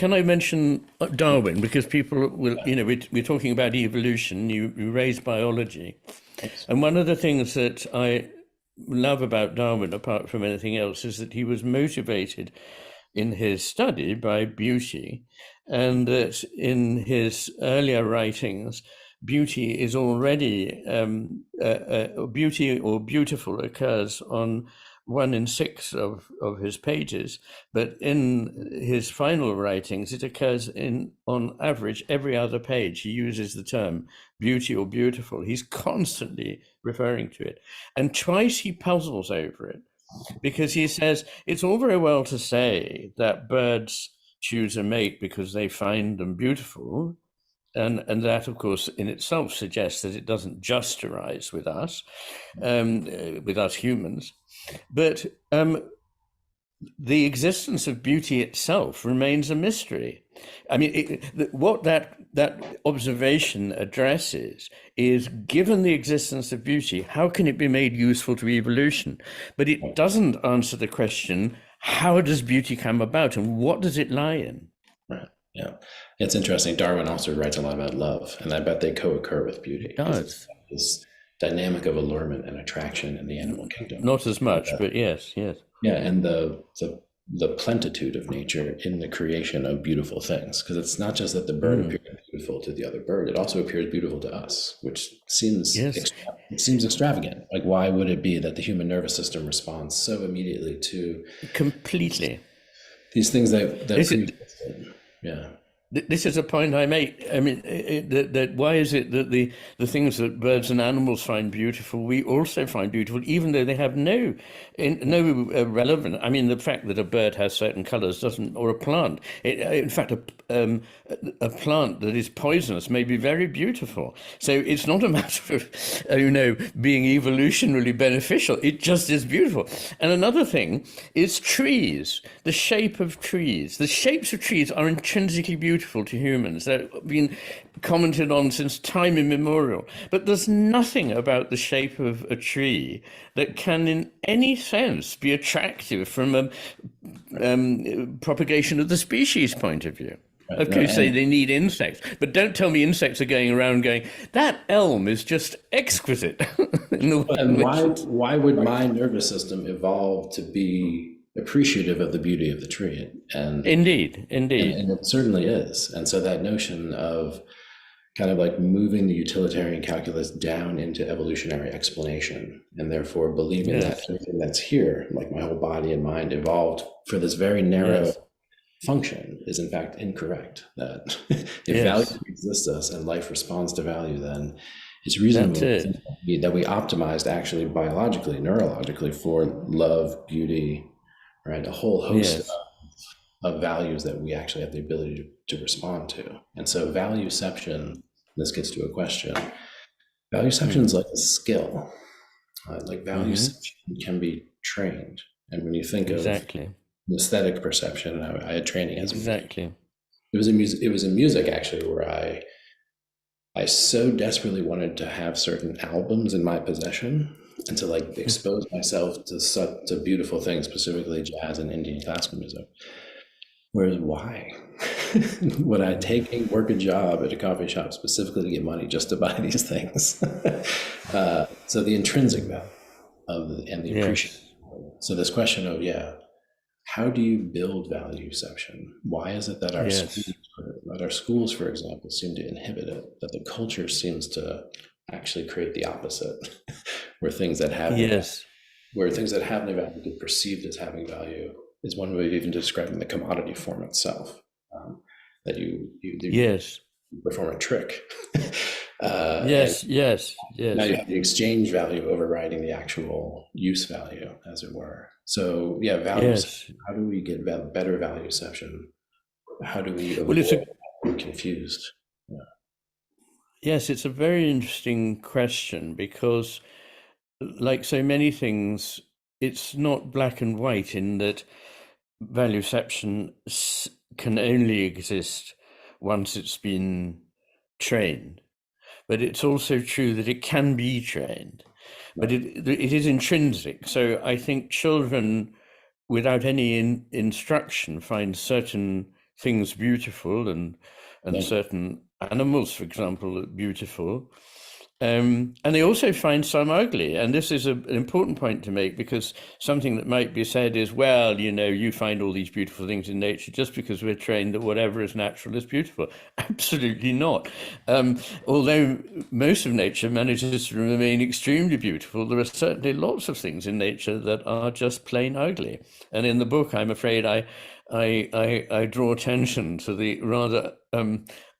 can I mention Darwin? Because people will, we're talking about evolution. You raise biology. Thanks. And one of the things that I love about Darwin, apart from anything else, is that he was motivated in his study by beauty, and that in his earlier writings, beauty is already beauty or beautiful occurs on 1 in 6 of his pages, but in his final writings, it occurs on average every other page. He uses the term beauty or beautiful. He's constantly referring to it, and twice he puzzles over it, because he says it's all very well to say that birds choose a mate because they find them beautiful, and that, of course, in itself suggests that it doesn't just arise with us humans. But the existence of beauty itself remains a mystery. I mean, what that observation addresses is, given the existence of beauty, how can it be made useful to evolution? But it doesn't answer the question, how does beauty come about and what does it lie in? Right. Yeah. It's interesting. Darwin also writes a lot about love, and I bet they co-occur with beauty. It does. This dynamic of allurement and attraction in the animal kingdom. Not as much, but yes. Yeah, and the plentitude of nature in the creation of beautiful things, because it's not just that the bird appears beautiful to the other bird; it also appears beautiful to us, which seems seems extravagant. Like, why would it be that the human nervous system responds so immediately to completely these things that yeah. This is a point I make. I mean, that why is it that the things that birds and animals find beautiful, we also find beautiful, even though they have no relevant. I mean, the fact that a bird has certain colors doesn't, or a plant. In fact, a plant that is poisonous may be very beautiful. So it's not a matter of being evolutionarily beneficial. It just is beautiful. And another thing is trees. The shape of trees. The shapes of trees are intrinsically beautiful to humans. They've been commented on since time immemorial. But there's nothing about the shape of a tree that can in any sense be attractive from a propagation of the species point of view. Of course, they need insects, but don't tell me insects are going around going, that elm is just exquisite. And why would my nervous system evolve to be appreciative of the beauty of the tree? And indeed, and it certainly is. And so that notion of kind of like moving the utilitarian calculus down into evolutionary explanation, and therefore believing that everything that's here, like my whole body and mind, evolved for this very narrow function, is in fact incorrect. That if value exists us and life responds to value, then it's reasonable that we optimized actually biologically, neurologically, for love, beauty, right? A whole host of values that we actually have the ability to respond to. And so valueception, this gets to a question, valueception is like a skill. Like valueception can be trained. And when you think of aesthetic perception, I had training as it was in music actually, where I so desperately wanted to have certain albums in my possession and to like expose myself to beautiful things, specifically jazz and Indian classical music. Whereas why would I work a job at a coffee shop specifically to get money just to buy these things? So the intrinsic value and the appreciation. So this question of, how do you build valueception? Why is it that our schools, for example, seem to inhibit it, that the culture seems to actually create the opposite, where things that have no value get perceived as having value, is one way of even describing the commodity form itself, that you perform a trick. Now you have the exchange value overriding the actual use value, as it were. So how do we get better valueception? How do we avoid being confused? Yes, it's a very interesting question, because like so many things, it's not black and white in that valueception can only exist once it's been trained. But it's also true that it can be trained, but it is intrinsic. So I think children, without any instruction, find certain things beautiful and Yeah. certain animals, for example, are beautiful. And they also find some ugly. And this is an important point to make, because something that might be said is, well, you find all these beautiful things in nature just because we're trained that whatever is natural is beautiful. Absolutely not. Although most of nature manages to remain extremely beautiful, there are certainly lots of things in nature that are just plain ugly. And in the book, I'm afraid I draw attention to the rather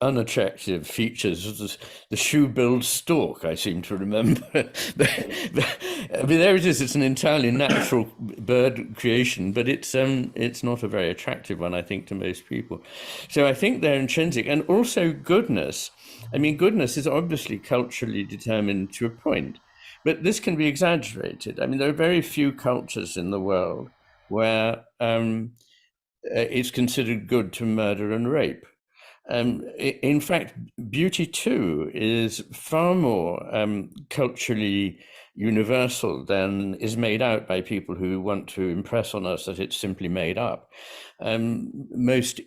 unattractive features of the shoe-billed stork, I seem to remember. I mean, there it is. It's an entirely natural bird creation, but it's not a very attractive one, I think, to most people. So I think they're intrinsic. And also goodness. I mean, goodness is obviously culturally determined to a point, but this can be exaggerated. I mean, there are very few cultures in the world where it's considered good to murder and rape. In fact, beauty too is far more culturally universal than is made out by people who want to impress on us that it's simply made up. Most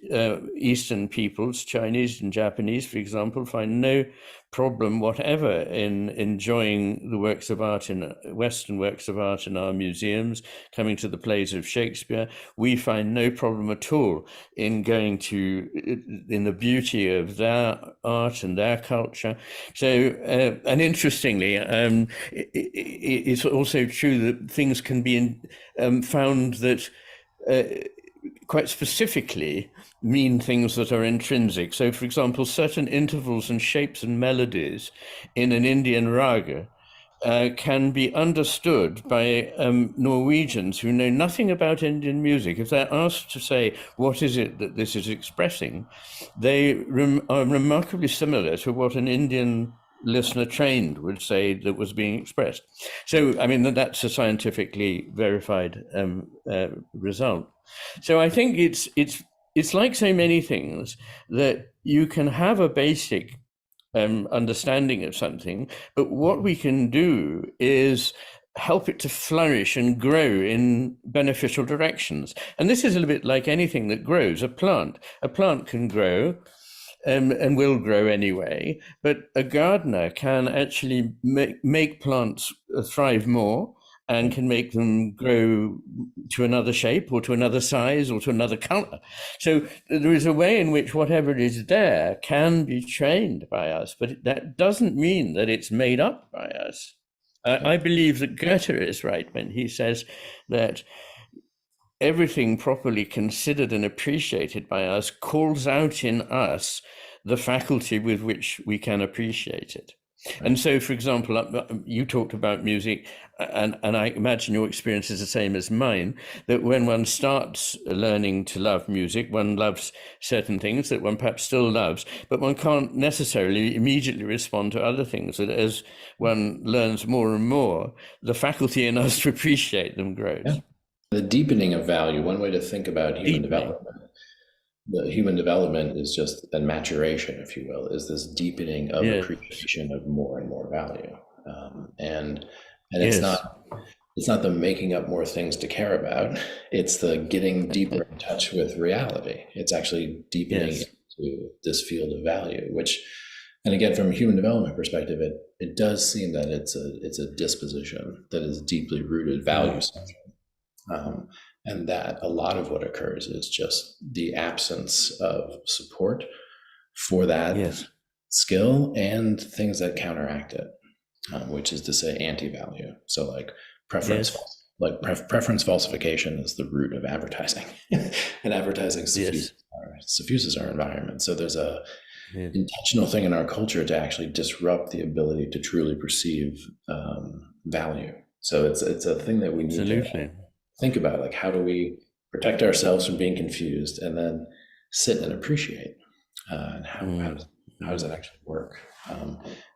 Eastern peoples, Chinese and Japanese, for example, find no problem whatever in enjoying the works of art in Western works of art in our museums, coming to the plays of Shakespeare. We find no problem at all in going to in the beauty of their art and their culture. So, and interestingly, it's also true that things can be found that quite specifically mean things that are intrinsic. So, for example, certain intervals and shapes and melodies in an Indian raga can be understood by Norwegians who know nothing about Indian music. If they're asked to say, what is it that this is expressing, they are remarkably similar to what an Indian listener trained would say that was being expressed. So, I mean, that's a scientifically verified result. So I think it's like so many things that you can have a basic understanding of something, but what we can do is help it to flourish and grow in beneficial directions. And this is a little bit like anything that grows. A plant can grow and will grow anyway, but a gardener can actually make plants thrive more and can make them grow to another shape or to another size or to another color. So there is a way in which whatever is there can be trained by us, but that doesn't mean that it's made up by us. I believe that Goethe is right when he says that everything properly considered and appreciated by us calls out in us the faculty with which we can appreciate it. And so, for example, you talked about music, and I imagine your experience is the same as mine, that when one starts learning to love music, one loves certain things that one perhaps still loves, but one can't necessarily immediately respond to other things. That as one learns more and more, the faculty in us to appreciate them grows. Yeah. The deepening of value, one way to think about human development, the human development is just a maturation, if you will, is this deepening of appreciation of more and more value. And it's not the making up more things to care about. It's the getting deeper in touch with reality. It's actually deepening into this field of value, which, and again, from a human development perspective, it does seem that it's a disposition that is deeply rooted value centered. And that a lot of what occurs is just the absence of support for that skill and things that counteract it, which is to say anti-value. So like preference, preference falsification is the root of advertising, and advertising suffuses our environment. So there's a intentional thing in our culture to actually disrupt the ability to truly perceive value. So it's a thing that we need to think about, like, how do we protect ourselves from being confused and then sit and appreciate, and how does that actually work?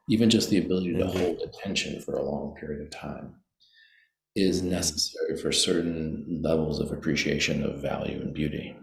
Even just the ability to hold attention for a long period of time is necessary for certain levels of appreciation of value and beauty.